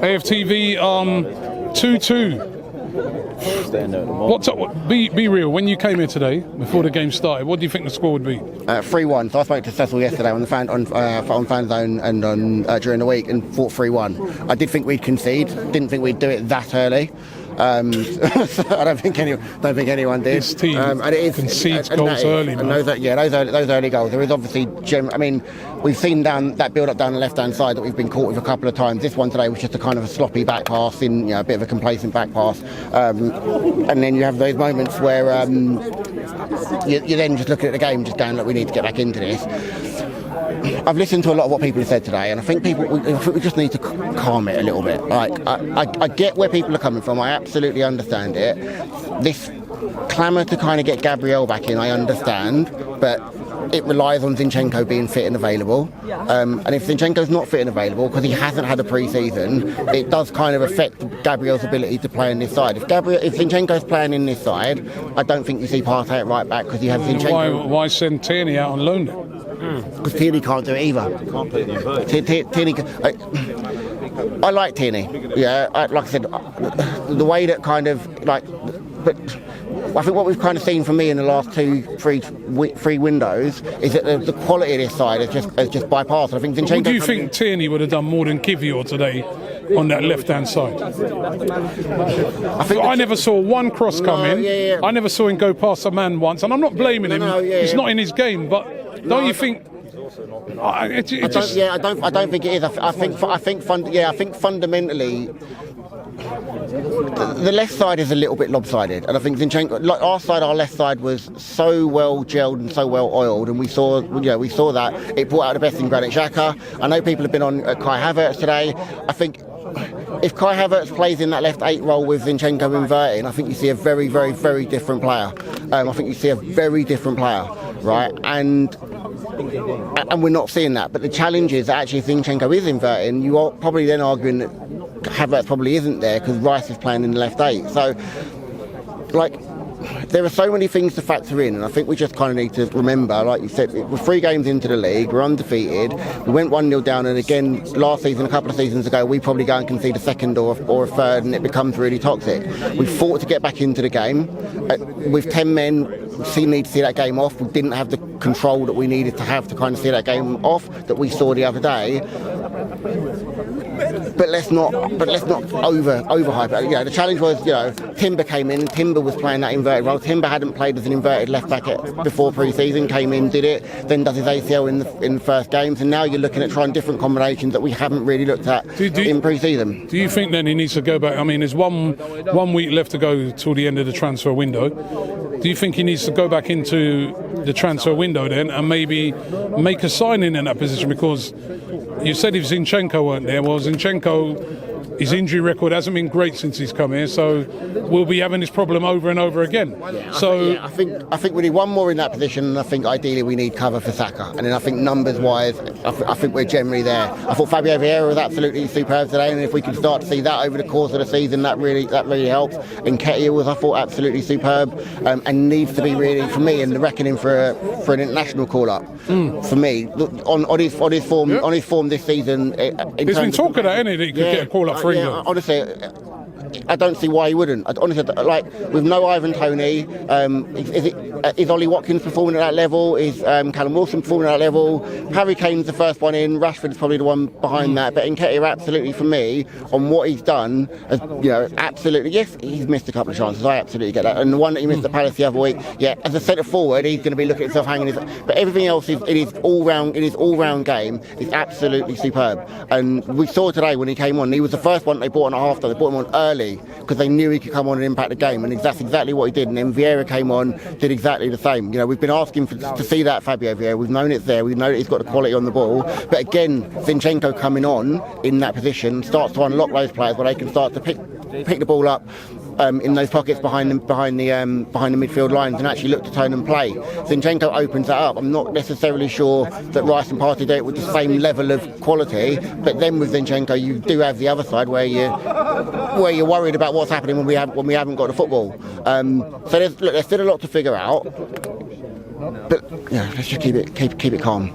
AFTV 2-2. Be real. When you came here today, before the game started, what do you think the score would be? 3-1. So I spoke to Cecil yesterday on Fan Zone and during the week, and thought 3-1. I did think we'd concede. Didn't think we'd do it that early. I don't think anyone did. This team concedes goals early, man. Those early goals. There is obviously, we've seen that build up down the left hand side that we've been caught with a couple of times. This one today was just a kind of a sloppy back pass, a bit of a complacent back pass, and then you have those moments where you're then just looking at the game, just going, look, we need to get back into this. I've listened to a lot of what people have said today, and I think we just need to calm it a little bit. Like, I get where people are coming from. I absolutely understand it. This clamour to kind of get Gabriel back in, I understand, but it relies on Zinchenko being fit and available. And if Zinchenko's not fit and available because he hasn't had a pre-season, it does kind of affect Gabriel's ability to play in this side. If Zinchenko's playing in this side, I don't think you see Partey at right back because you have Zinchenko. Why send Tierney out on loan? Because Tierney can't do it either. Tierney, I like Tierney. Yeah, like I said, the way that kind of but I think what we've kind of seen from me in the last three windows is that the quality of this side has just bypassed. I think Zinchenko. What do you think Tierney would have done more than Nketiah today on that left-hand side? I never saw one cross come in. Yeah. I never saw him go past a man once, and I'm not blaming him. It's not in his game, but don't you think? I don't think it is. I think fundamentally, the left side is a little bit lopsided, and I think Zinchenko, like our left side was so well gelled and so well oiled, and we saw that it brought out the best in Granit Xhaka. I know people have been on Kai Havertz today. I think if Kai Havertz plays in that left 8 role with Zinchenko inverting, I think you see a very, very, very different player. I think you see a very different player, right? And we're not seeing that. But the challenge is that actually if Zinchenko is inverting, you are probably then arguing that Havertz probably isn't there because Rice is playing in the left 8. So, there are so many things to factor in, and I think we just kind of need to remember, like you said, we're 3 games into the league, we're undefeated, we went 1-0 down, and again, last season, a couple of seasons ago, we probably go and concede a second or a third, and it becomes really toxic. We fought to get back into the game. With 10 men, we need to see that game off. We didn't have the control that we needed to have to kind of see that game off that we saw the other day. But let's not overhype it. The challenge was, Timber came in. Timber was playing that inverted role. Timber hadn't played as an inverted left back before pre-season. Came in, did it, then does his ACL in the first games, and now you're looking at trying different combinations that we haven't really looked at in pre-season. Do you think then he needs to go back? I mean, there's one week left to go till the end of the transfer window. Do you think he needs to go back into the transfer window then and maybe make a signing in that position? Because you said if Zinchenko weren't there, well, Zinchenko, his injury record hasn't been great since he's come here, so we'll be having this problem over and over again. I think we need one more in that position, and I think ideally we need cover for Saka. And then I think numbers-wise, I think we're generally there. I thought Fabio Vieira was absolutely superb today, and if we can start to see that over the course of the season, that really helps. Nketiah was, I thought, absolutely superb, and needs to be really, for me, in the reckoning for an international call-up. For me, on his form this season. There's been talk of that, isn't it? That he could get a call-up for England. Honestly, I don't see why he wouldn't. Honestly, with no Ivan Toney, is Ollie Watkins performing at that level? Is Callum Wilson performing at that level? Harry Kane's the first one in. Rashford's probably the one behind that. But Nketiah, absolutely, for me, on what he's done, absolutely. Yes, he's missed a couple of chances. I absolutely get that. And the one that he missed at Palace the other week, as a centre forward, he's going to be looking at himself hanging his. But everything else in his all-round game is absolutely superb. And we saw today when he came on, he was the first one they brought on at half-time. They brought him on early because they knew he could come on and impact the game, and that's exactly what he did. And then Vieira came on, did exactly the same. We've been asking to see that Fabio Vieira. We've known it's there. We know that he's got the quality on the ball. But again, Zinchenko coming on in that position starts to unlock those players where they can start to pick the ball up in those pockets behind the midfield lines and actually look to turn and play. Zinchenko opens that up. I'm not necessarily sure that Rice and Partey do it with the same level of quality, but then with Zinchenko you do have the other side where you're worried about what's happening when we haven't got the football. So there's still a lot to figure out, but let's just keep it calm.